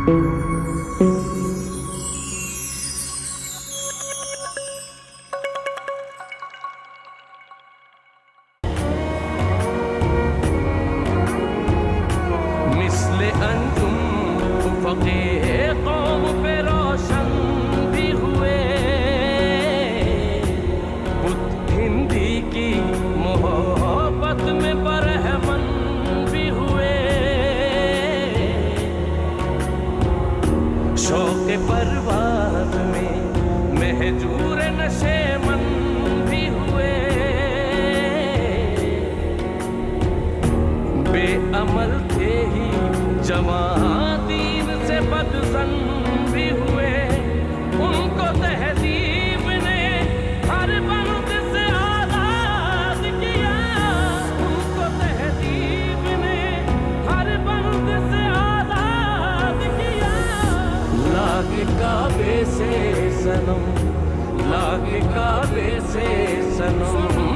मिस्ले अंजुम उफ़क़े क़ौम पे रोशन भी हुए, बुत हिंदी की मोहब्बत में बरहमन भी हुए, शौक़ परवाज़ में महजूर नशेमन भी हुए, बेअमल थे ही जवां दीन से बदज़न भी हुए, उनको तहज़ीब ने हर बंद से आज़ाद किया, उनको तहज़ीब ने हर बंद से आज़ाद किया। लागे काबे से सनम, लागे काबे से सनम,